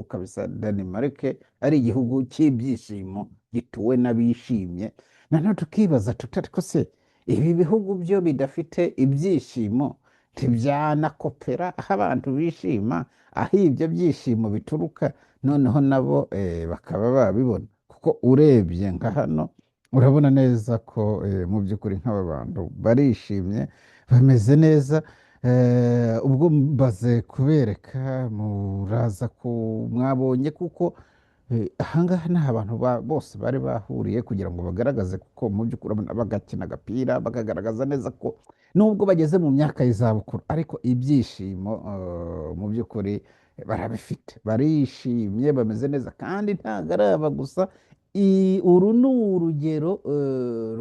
ukabisa Denmark ari igihugu cy'ibyishimo gituwe n'abishimye. Nanone tukibaza tutari ko se ibi bihugu byo bidafite ibyishimo ntibyanakopera aho abantu bishima, aho ibyo byishimo bituruka, noneho nabo bakaba babibona. Kuko urebye nka hano urabona neza ko mu by'ukuri nk'aba bantu barishimye bameze neza. Ubwo mbaze kubereka muraza ku mwabonye kuko ahangaha ni abantu bose bari bahuriye kugira ngo bagaragaze, kuko mu by'ukuri urabona bagakina agapira bakagaragaza neza ko nubwo bageze mu myaka y'izabukuru ariko ibyishimo mu by'ukuri barabifite, barishimye bameze neza. kandi ntabwo ari aba gusa, uru ni urugero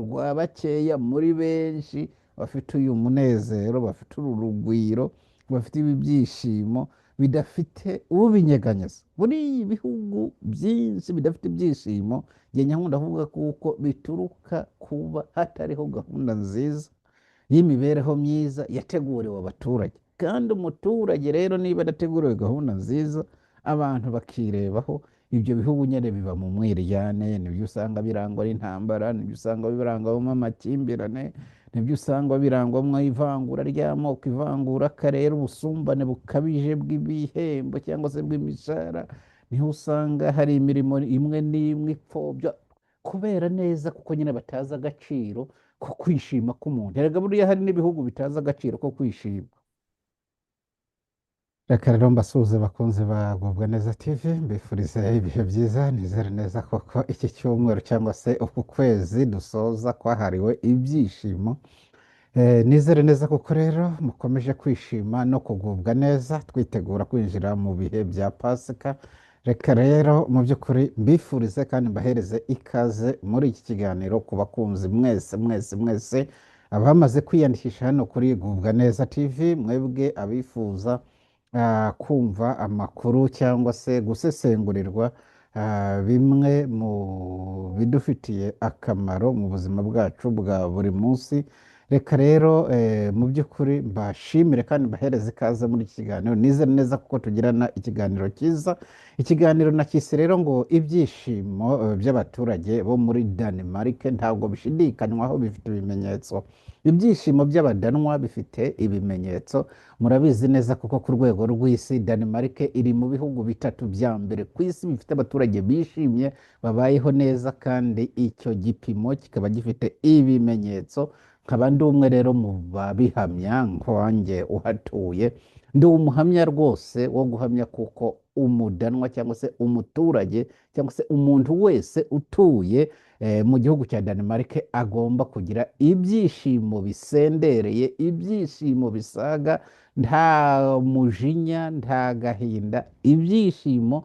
rwa bakeya muri benshi bafite uyu munezero, bafite uru rugwiro, bafite ibi byishimo bidafite ubinyeganyeza. Muri ibihugu byinshi bidafite ibyishimo, njye nyakunda kuvuga kuko bituruka kuba hatariho gahunda nziza y'imibereho myiza yateguriwe abaturage. kandi umuturage rero niba adateguriwe gahunda nziza, abantu bakirebaho, ibyo bihugu nyine biba mu mwiryane. nibyo usanga birangwa n'intambara, nibyo usanga birangwamo amakimbirane, nibyo usanga birangwamo ivangura ry'amoko, ivangura akarere, ubusumbane bukabije bw'ibihembo cyangwa se bw'imishahara. niho usanga hari imirimo imwe n'imwe ipfobya kubera neza kuko nyine batazi agaciro ko kwishima k'umuntu. erega buriya hari n'ibihugu bitazi agaciro ko kwishima. reka rero mbasuhuze bakunze bagubwa neza TV, mbifurize ibihe byiza. nizere neza koko iki cyumweru cyangwa se uku kwezi dusoza kwahariwe ibyishimo. nizere neza kuko rero mukomeje kwishima no kugubwa neza, twitegura kwinjira mu bihe bya Pasika. reka rero mu by'ukuri mbifurize kandi mbahereze ikaze muri iki kiganiro ku bakunzi mwese mwese mwese abamaze kwiyandikisha hano kuri Gubwa Neza TV, mwebwe abifuza kumva amakuru cyangwa se gusesengurirwa bimwe mu bidufitiye akamaro mu buzima bwacu bwa buri munsi. reka rero mu by'ukuri mbashimire kandi mbahereze ikaze muri iki kiganiro. nizere neza kuko tugirana ikiganiro cyiza. ikiganiro nakise rero ngo ibyishimo by'abaturage bo muri Denmark ntabwo bishidikanywaho, bifite ibimenyetso. ibyishimo by'abadanwa bifite ibimenyetso. murabizi neza kuko ku rwego rw'isi Denmark iri mu bihugu bitatu bya mbere ku isi bifite abaturage bishimye babayeho neza, kandi icyo gipimo kikaba gifite ibimenyetso. nkaba ndi umwe rero mu babihamya nkanjye uhatuye, ndi umuhamya rwose wo guhamya kuko umudanwa cyangwa se umuturage cyangwa se umuntu wese utuye mu gihugu cya Denmark agomba kugira ibyishimo bisendereye, ibyishimo bisaga, nta mujinya, nta gahinda, ibyishimo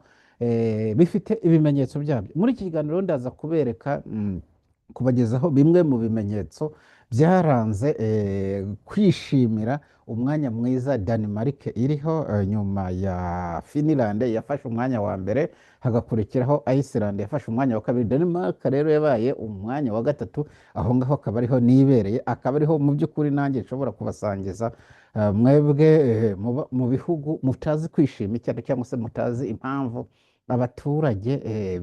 bifite ibimenyetso byabyo. muri iki kiganiro ndaza kubereka kubagezaho bimwe mu bimenyetso byaranze kwishimira umwanya mwiza Denmark iriho, nyuma ya Finland yafashe umwanya wa mbere, hagakurikiraho Iceland yafashe umwanya wa kabiri. Denmark rero yabaye umwanya wa gatatu. aho ngaho akaba ariho nibereye, akaba ariho mu by'ukuri nanjye nshobora kubasangiza mwebwe mu bihugu mutazi kwishima icyaha cyangwa se mutazi impamvu abaturage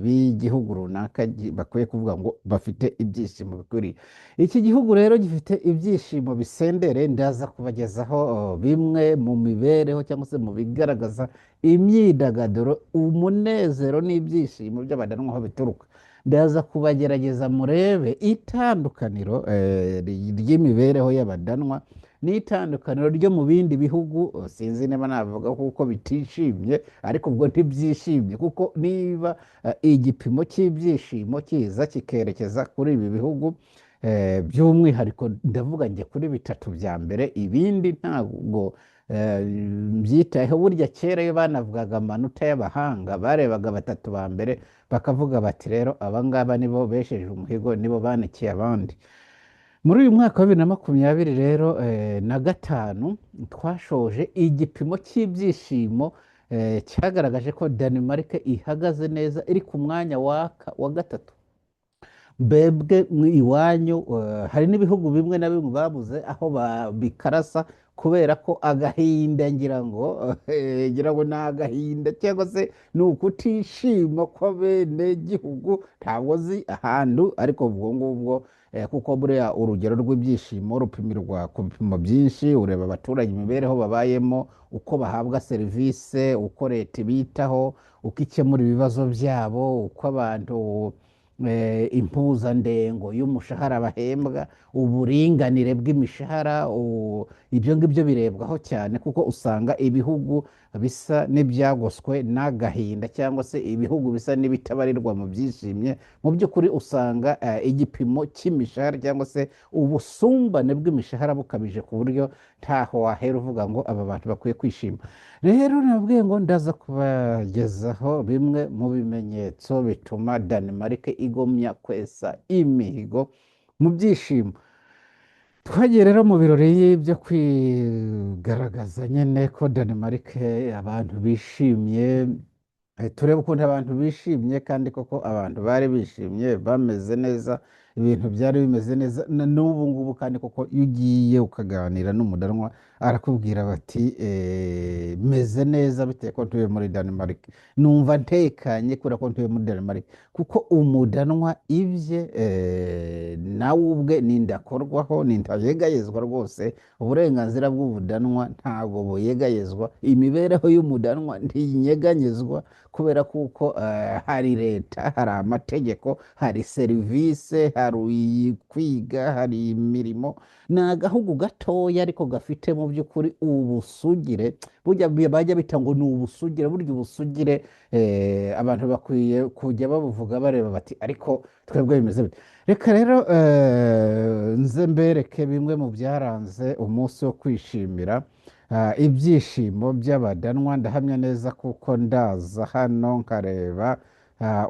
b'igihugu runaka bakwiye kuvuga ngo bafite ibyishimo bikwiriye. iki gihugu rero gifite ibyishimo bisendere. ndaza kubagezaho bimwe mu mibereho cyangwa se mu bigaragaza imyidagaduro, umunezero n'ibyishimo by'abadanwa aho bituruka. ndaza kubagerageza murebe itandukaniro ry'imibereho y'abadanwa n'itandukaniro ryo mu bindi bihugu. sinzi niba navuga kuko bitishimye, ariko ubwo ntibyishimye, kuko niba igipimo cy'ibyishimo kiza kikerekeza kuri ibi bihugu by'umwihariko, ndavuga njye kuri bitatu bya mbere, ibindi ntabwo byitayeho. burya kera iyo banavugaga amanota y'abahanga barebaga batatu ba mbere bakavuga bati rero abangaba nibo besheje umuhigo, nibo banikiye abandi. muri uyu mwaka wa 2020 rero na gatanu twashoje igipimo cy'ibyishimo cyagaragaje ko Denmark ihagaze neza, iri ku mwanya wa gatatu. mbebwe iwanyu hari n'ibihugu bimwe na bimwe babuze aho bikarasa kubera ko agahinda ngira ngo ngira ngo ni agahinda cyangwa se ni ukutishima kw'abenegihugu, ntabwo nzi ahantu, ariko ubwo ngubwo kuko buriya urugero rw'ibyishimo rupimirwa ku bipimo byinshi. Ureba abaturage imibereho babayemo, uko bahabwa serivisi, uko leta ibitaho, uko ikemura ibibazo byabo, uko abantu impuzandengo y'umushahara bahembwa, uburinganire bw'imishahara, ibyo ngibyo birebwaho cyane, kuko usanga ibihugu bisa n'ibyagoswe n'agahinda, cyangwa se ibihugu bisa n'ibitabarirwa mu byishimye. Mu by'ukuri usanga igipimo cy'imishahara cyangwa se ubusumbane bw'imishahara bukabije ku buryo ntaho wahera uvuga ngo aba bantu bakwiye kwishima. Rero nabwiye ngo ndaza kubagezaho bimwe mu bimenyetso bituma Danemark igomya kwesa imihigo mu byishimo. Twagiye rero mu birori byo kwigaragaza nyine ko Danemark abantu bishimye, turebe ukuntu abantu bishimye, kandi koko abantu bari bishimye bameze neza, ibintu byari bimeze neza n'ubu ngubu. kandi koko iyo ugiye ukaganira n'umudanwa arakubwira bati meze neza bitewe ko ntuye muri Danemark, numva ntekanye kubera ko ntuye muri Danemark. kuko umudanwa ibye nawe ubwe ni ndakorwaho, ni ntayegayezwa rwose. Uburenganzira bw'ubudanwa ntabwo buyegayezwa, imibereho y'umudanwa ntinyeganyezwa, kubera kuko hari leta, hari amategeko, hari serivisi, hari kwiga, hari imirimo. Ni agahugu gatoya ariko gafite mu by'ukuri ubusugire. Burya bajya bita ngo ni ubusugire, burya ubusugire abantu bakwiye kujya babuvuga bareba bati ariko twebwe bimeze bite. Reka rero nze mbereke bimwe mu byaranze umunsi wo kwishimira ibyishimo by'abadanwa. Ndahamya neza kuko ndaza hano nkareba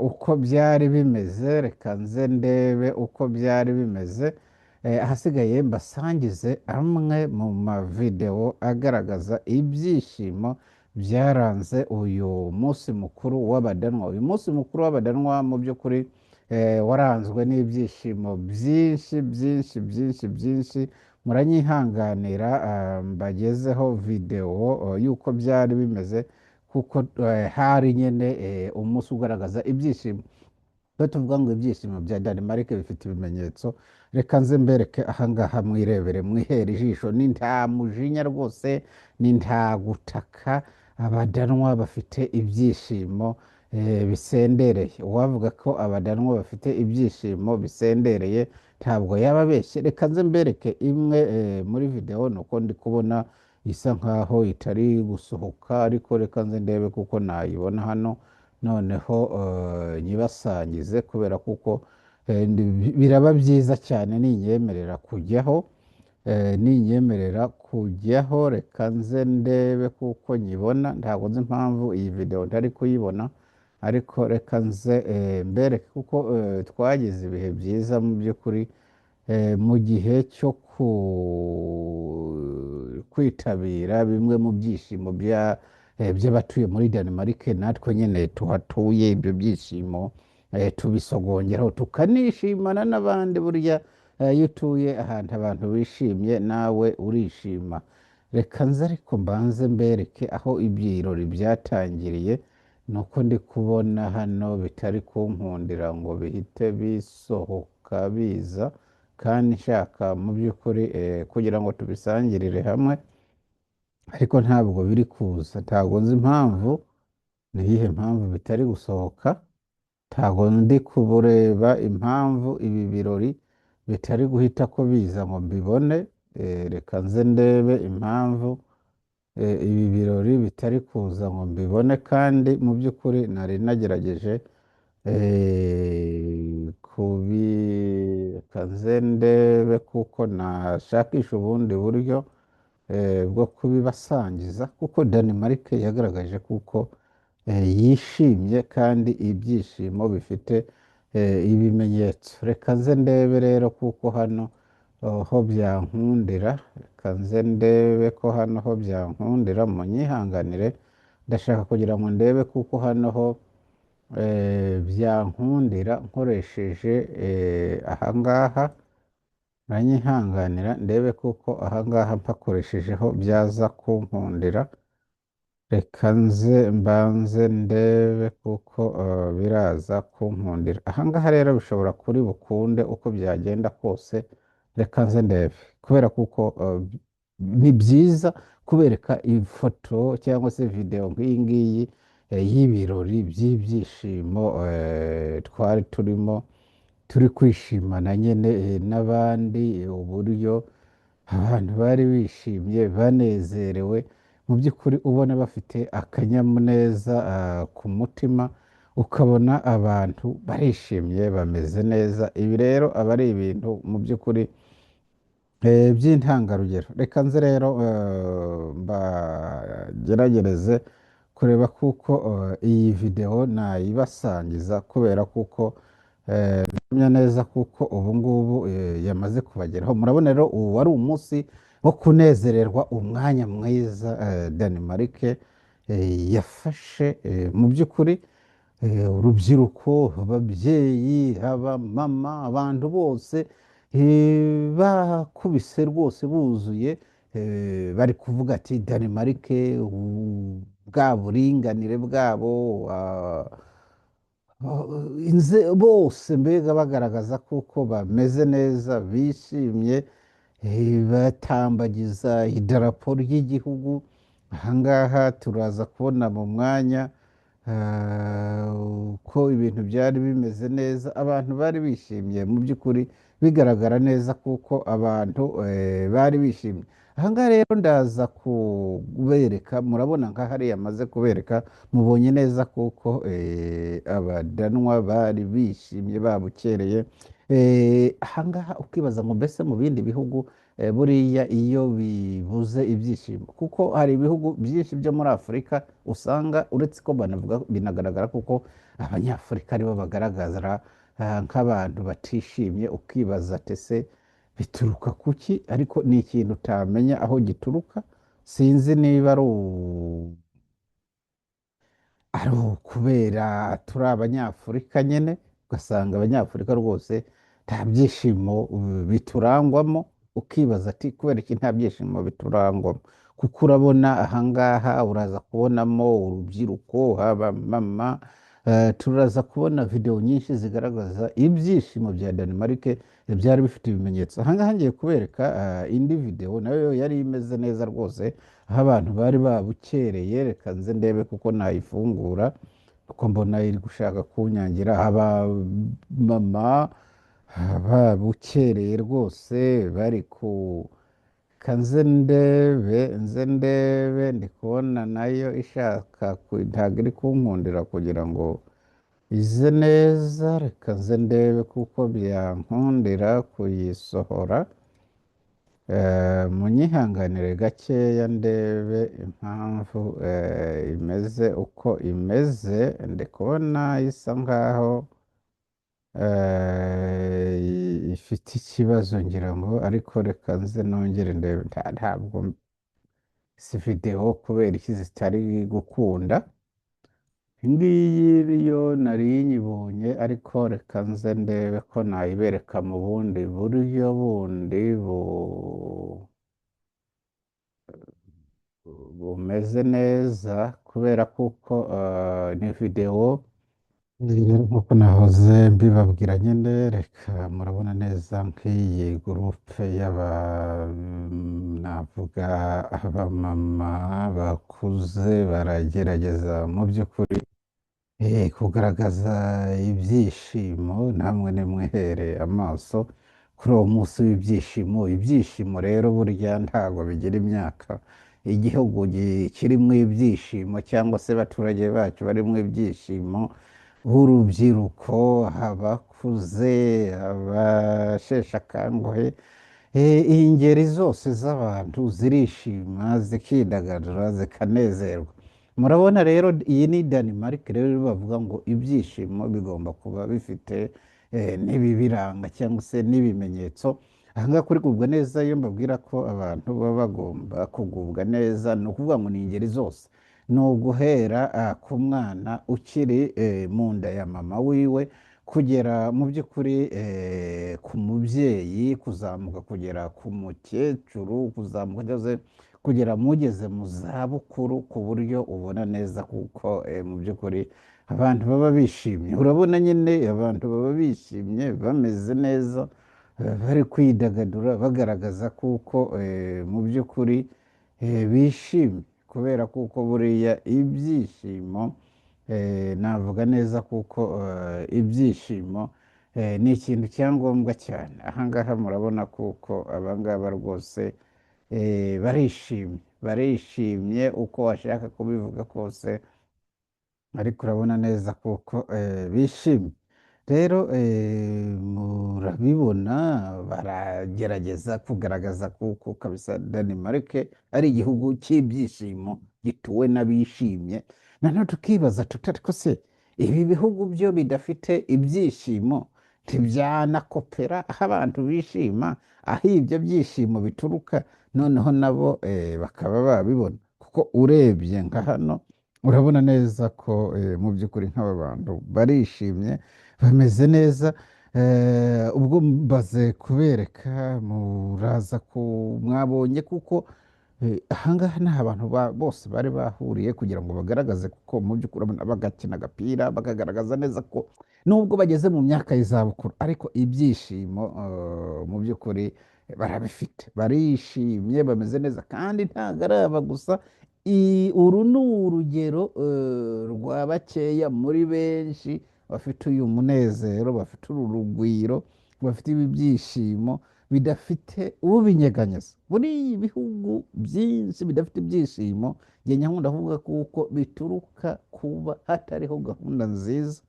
uko byari bimeze. Reka nze ndebe uko byari bimeze, ahasigaye mbasangize amwe mu mavidewo agaragaza ibyishimo byaranze uyu munsi mukuru w'abadanwa. Uyu munsi mukuru w'abadanwa mu by'ukuri waranzwe n'ibyishimo byinshi byinshi byinshi byinshi. Muranyihanganira mbagezeho videwo y'uko byari bimeze, kuko hari nyine umunsi ugaragaza ibyishimo. Iyo tuvuga ngo ibyishimo bya Danemark bifite ibimenyetso, reka nze mbereke ahangaha mwirebere, mwihere ijisho. ni nta mujinya rwose, ni nta gutaka. Abadanwa bafite ibyishimo bisendereye. Uwavuga ko abadanwa bafite ibyishimo bisendereye ntabwo yaba abeshye. Reka nze mbereke imwe muri videwo, ni uko ndi kubona isa nkaho itari gusohoka, ariko reka nze ndebe kuko nayibona hano, noneho nyibasangize, kubera kuko biraba byiza cyane ninyemerera kujyaho. Reka nze ndebe kuko nyibona. Ntabwo nzi impamvu iyi videwo ntari kuyibona, ariko reka nze mbereke kuko twagize ibihe byiza mu by'ukuri mu gihe cyo kwitabira bimwe mu byishimo by'abatuye muri Danemark. natwe nyine tuhatuye, ibyo byishimo tubisogongeraho tukanishimana n'abandi. Burya iyo utuye ahantu abantu bishimye nawe urishima. Reka nze ariko mbanze mbereke aho ibirori byatangiriye. ni uko ndi kubona hano bitari kunkundira ngo bihite bisohoka biza, kandi nshaka mu by'ukuri kugira ngo tubisangirire hamwe, ariko ntabwo biri kuza. ntabwo nzi impamvu, ni iyihe mpamvu bitari gusohoka. ntabwo ndi kubureba impamvu ibi birori bitari guhita ko biza ngo mbibone. reka nze ndebe impamvu ibi birori bitari kuza ngo mbibone, kandi mu by'ukuri nari nagerageje reka nze ndebe kuko nashakisha ubundi buryo bwo kubibasangiza, kuko Danemark yagaragaje kuko yishimye kandi ibyishimo bifite ibimenyetso. Reka nze ndebe rero kuko hano ho byankundira. Reka nze ndebe ko hano ho byankundira, munyihanganire. Ndashaka kugira ngo ndebe kuko hano ho byankundira nkoresheje ahangaha. uranyihanganira ndebe kuko ahangaha mpakoreshejeho byaza kunkundira. Reka nze mbanze ndebe kuko biraza kunkundira. Ahangaha rero bishobora kuri bukunde uko byagenda kose. Reka nze ndebe kubera kuko ni byiza kubereka ifoto cyangwa se videwo nk'iyi ngiyi y'ibirori by'ibyishimo twari turimo turi kwishimana nyine n'abandi uburyo abantu bari bishimye banezerewe mu by'ukuri ubona bafite akanyamuneza ku mutima, ukabona abantu barishimye bameze neza. Ibi rero aba ari ibintu mu by'ukuri by'intangarugero. Reka nze rero mbageragereze kureba kuko iyi videwo nayibasangiza kubera kuko mpamya neza kuko ubu ngubu yamaze kubageraho. Murabona rero ubu wari umunsi wo kunezererwa, umwanya mwiza Danimarike yafashe mu by'ukuri urubyiruko, ababyeyi, abamama, abantu bose bakubise rwose buzuye, bari kuvuga ati Danimarike bwa buringanire bwabo bose mbega bagaragaza kuko bameze neza bishimye, batambagiza idarapo ry'igihugu. Ahangaha turaza kubona mu mwanya uko ibintu byari bimeze neza, abantu bari bishimye mu by'ukuri bigaragara neza kuko abantu bari bishimye. Ahangaha rero ndaza kubereka, murabona nka hariya amaze kubereka, mubonye neza kuko abadanwa bari bishimye babukereye. Ahangaha ukibaza ngo mbese mu bindi bihugu buriya iyo bibuze ibyishimo, kuko hari ibihugu byinshi byo muri Afurika usanga uretse ko banavuga binagaragara kuko abanyafurika aribo bagaragara nk'abantu batishimye, ukibaza ati se bituruka kuki? Ariko ni ikintu utamenya aho gituruka. Sinzi niba ari ukubera turi abanyafurika nyine, ugasanga abanyafurika rwose nta byishimo biturangwamo, ukibaza ati kubera iki nta byishimo biturangwamo? Kuko urabona ahangaha uraza kubonamo urubyiruko, abamama, turaza kubona videwo nyinshi zigaragaza ibyishimo bya Danimarike byari bifite ibimenyetso. Ahangaha ngiye kubereka indi videwo nayo yari imeze neza rwose, aho abantu bari babukereye. Reka nze ndebe kuko nayifungura kuko mbona iri gushaka kunyangira. Abamama babukereye rwose bari ku nze ndebe ndi kubona nayo ishaka ntabwo iri kunkundira kugira ngo ize neza. Reka nze ndebe kuko byankundira kuyisohora. Munyihanganire gakeya ndebe impamvu imeze uko imeze. Ndi kubona isa nkaho ifite ikibazo ngira ngo, ariko reka nze nongere ndebe. Ntabwo si videwo kubera iki zitari gukunda. Ngiyi yo nari nyibonye, ariko reka nze ndebe ko nayibereka mu bundi buryo bundi bumeze neza, kubera kuko ni videwo rero nk'uko nahoze mbibabwira nyine. Reka murabona neza nk'iyi gurupe navuga abamama bakuze baragerageza mu by'ukuri kugaragaza ibyishimo. Namwe nimwihere amaso kuri uwo munsi w'ibyishimo. Ibyishimo rero burya ntabwo bigira imyaka. Igihugu kirimo ibyishimo cyangwa se abaturage bacyo barimo ibyishimo, urubyiruko, abakuze, abasheshe akanguhe, ingeri zose z'abantu zirishima zikidagadura zikanezerwa. Murabona rero iyi ni Danimarike rero bavuga ngo ibyishimo bigomba kuba bifite n'ibibiranga cyangwa se n'ibimenyetso. Ahangaha kurigubwa neza, iyo mbabwira ko abantu baba bagomba kugubwa neza, ni ukuvuga ngo ni ingeri zose. Ni uguhera ku mwana ukiri mu nda ya mama wiwe, kugera mu by'ukuri ku mubyeyi, kuzamuka kugera ku mukecuru, kuzamuka cyangwa se kugera mugeze mu zabukuru, ku buryo ubona neza kuko mu by'ukuri abantu baba bishimye. Urabona nyine abantu baba bishimye bameze neza, bari kwidagadura bagaragaza kuko mu by'ukuri bishimye, kubera kuko buriya ibyishimo, navuga neza kuko ibyishimo ni ikintu cya ngombwa cyane. Ahangaha murabona kuko abangaba rwose barishimye, barishimye uko washaka kubivuga kose, ariko urabona neza kuko bishimye. Rero murabibona, baragerageza kugaragaza kuko kabisa Denmark ari igihugu cy'ibyishimo gituwe n'abishimye. Noneho tukibaza tuti ariko se ibi bihugu byo bidafite ibyishimo ntibyanakopera aho abantu bishima, aho ibyo byishimo bituruka, noneho nabo bakaba babibona? Kuko urebye nka hano urabona neza ko mu by'ukuri nk'aba bantu barishimye bameze neza. Ubwo mbaze kubereka, muraza ku mwabonye kuko ahangaha ni abantu bose bari bahuriye kugira ngo bagaragaze kuko mu by'ukuri bagakina agapira bakagaragaza neza ko nubwo bageze mu myaka y'izabukuru ariko ibyishimo mu by'ukuri barabifite, barishimye bameze neza. kandi ntabwo ari aba gusa, uru ni urugero rwa bakeya muri benshi bafite uyu munezero, bafite uru rugwiro, bafite ibi byishimo bidafite ubinyeganyeza. Buriya ibihugu byinshi bidafite ibyishimo, njye nkunda kuvuga kuko bituruka kuba hatariho gahunda nziza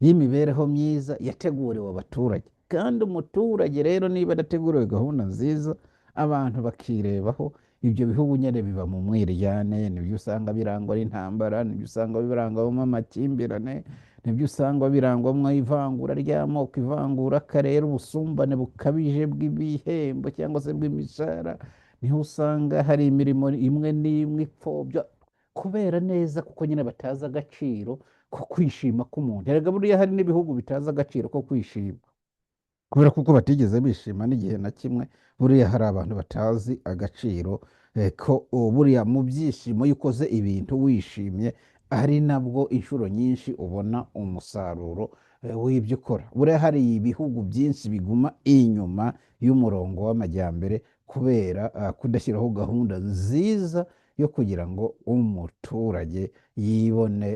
y'imibereho myiza yateguriwe abaturage. kandi umuturage rero niba adateguriwe gahunda nziza, abantu bakirebaho, ibyo bihugu nyine biba mu mwiryane. nibyo usanga birangwa n'intambara, nibyo usanga birangwamo amakimbirane, nibyo usanga birangwamo ivangura ry'amoko, ivangura akarere, ubusumbane bukabije bw'ibihembo cyangwa se bw'imishahara. niho usanga hari imirimo imwe n'imwe ipfobya kubera neza kuko nyine batazi agaciro ko kwishima k'umuntu. erega buriya hari n'ibihugu bitazi agaciro ko kwishima, kubera kuko batigeze bishima n'igihe na kimwe. buriya hari abantu batazi agaciro ko buriya mu byishimo iyo ukoze ibintu wishimye ari nabwo inshuro nyinshi ubona umusaruro w'ibyo ukora. buriya hari ibihugu byinshi biguma inyuma y'umurongo w'amajyambere kubera kudashyiraho gahunda nziza yo kugira ngo umuturage yibone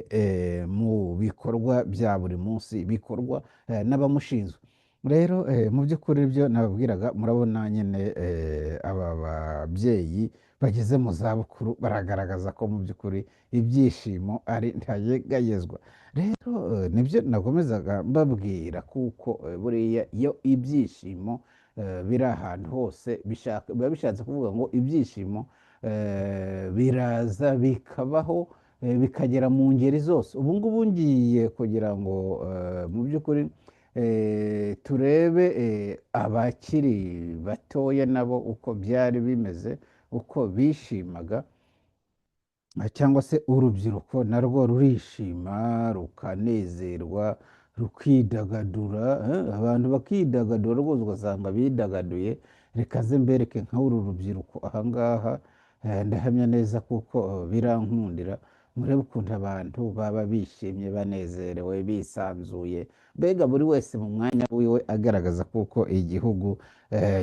mu bikorwa bya buri munsi bikorwa n'abamushinzwe. rero mu by'ukuri byo nababwiraga, murabona nyine aba babyeyi bageze mu zabukuru baragaragaza ko mu by'ukuri ibyishimo ari ntayegayezwa. rero nibyo nakomezaga mbabwira kuko buriya iyo ibyishimo biri ahantu hose biba bishatse kuvuga ngo ibyishimo biraza bikabaho, bikagera mu ngeri zose. ubu ngubu ngiye kugira ngo mu by'ukuri turebe abakiri batoya nabo uko byari bimeze, uko bishimaga, cyangwa se urubyiruko narwo rurishima rukanezerwa rukidagadura. abantu bakidagadura rwose ugasanga bidagaduye. reka ze mbereke nk'uru rubyiruko ahangaha, ndahamya neza kuko birankundira. murebe ukuntu abantu baba bishimye banezerewe bisanzuye, mbega buri wese mu mwanya wiwe agaragaza kuko igihugu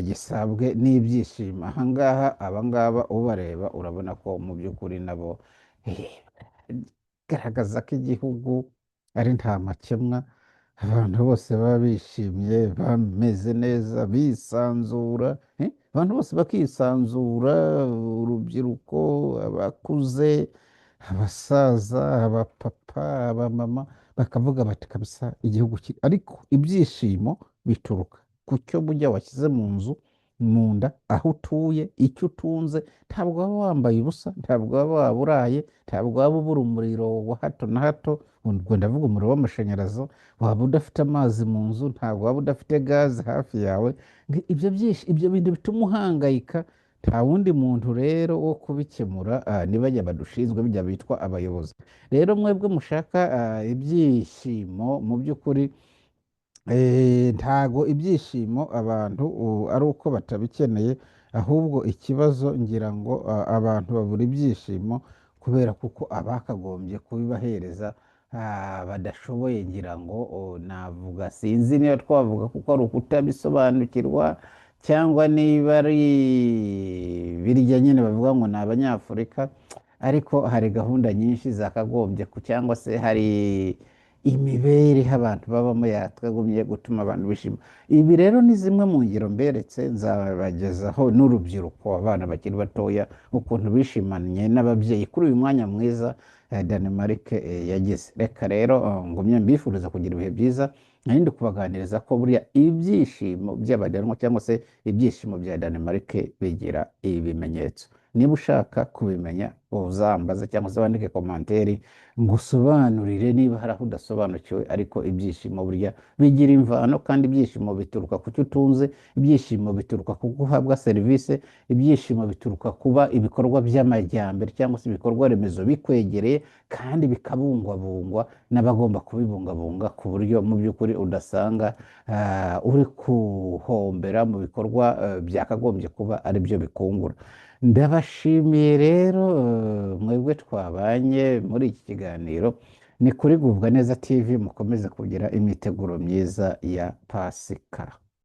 gisabwe n'ibyishimo. ahangaha abangaba ubareba urabona ko mu by'ukuri nabo garagaza ko igihugu ari nta makemwa, abantu bose baba bishimye bameze neza bisanzura, abantu bose bakisanzura, urubyiruko, abakuze, abasaza, abapapa, abamama, bakavuga bati kabisa igihugu ariko ibyishimo bituruka ku cyo burya washyize mu nzu, mu nda, aho utuye, icyo utunze. ntabwo waba wambaye ubusa, ntabwo waba waburaye, ntabwo waba ubura umuriro wa hato na hato. ubwo ndavuga umuriro w'amashanyarazi. waba udafite amazi mu nzu, ntabwo waba udafite gaze hafi yawe. ibyo bintu bituma uhangayika. nta wundi muntu rero wo kubikemura ni bajya badushinzwe bijya bitwa abayobozi. rero mwebwe mushaka ibyishimo mu by'ukuri Ntago ibyishimo abantu ari uko batabikeneye, ahubwo ikibazo ngira ngo abantu babura ibyishimo kubera kuko abakagombye kubibahereza badashoboye, ngira ngo navuga sinzi niba twavuga kuko ari ukutabisobanukirwa cyangwa niba ari birya nyine bavuga ngo ni abanyafurika, ariko hari gahunda nyinshi zakagombye cyangwa se hari imibereho abantu babamo yakagombye gutuma abantu bishima. Ibi rero ni zimwe mu ngero mberetse, nzabagezaho n'urubyiruko, abana bakiri batoya ukuntu bishimanye n'ababyeyi kuri uyu mwanya mwiza Danemark yagize. Reka rero ngumye mbifuriza kugira ibihe byiza, narindi kubaganiriza ko buriya ibyishimo by'abadanwa cyangwa se ibyishimo bya Danemark bigira ibimenyetso. Niba ushaka kubimenya uzambaza cyangwa se wandike komanteri ngusobanurire niba hari aho udasobanukiwe, ariko ibyishimo burya bigira imvano, kandi ibyishimo bituruka ku cyo utunze, ibyishimo bituruka ku guhabwa serivisi, ibyishimo bituruka kuba ibikorwa by'amajyambere cyangwa se ibikorwa remezo bikwegereye kandi bikabungwabungwa n'abagomba kubibungabunga, ku buryo mu by'ukuri udasanga uri kuhombera mu bikorwa byakagombye kuba ari byo bikungura. Ndabashimiye rero mwebwe twabanye muri iki kiganiro, ni kuri Gubwa Neza TV, mukomeze kugira imiteguro myiza ya Pasika.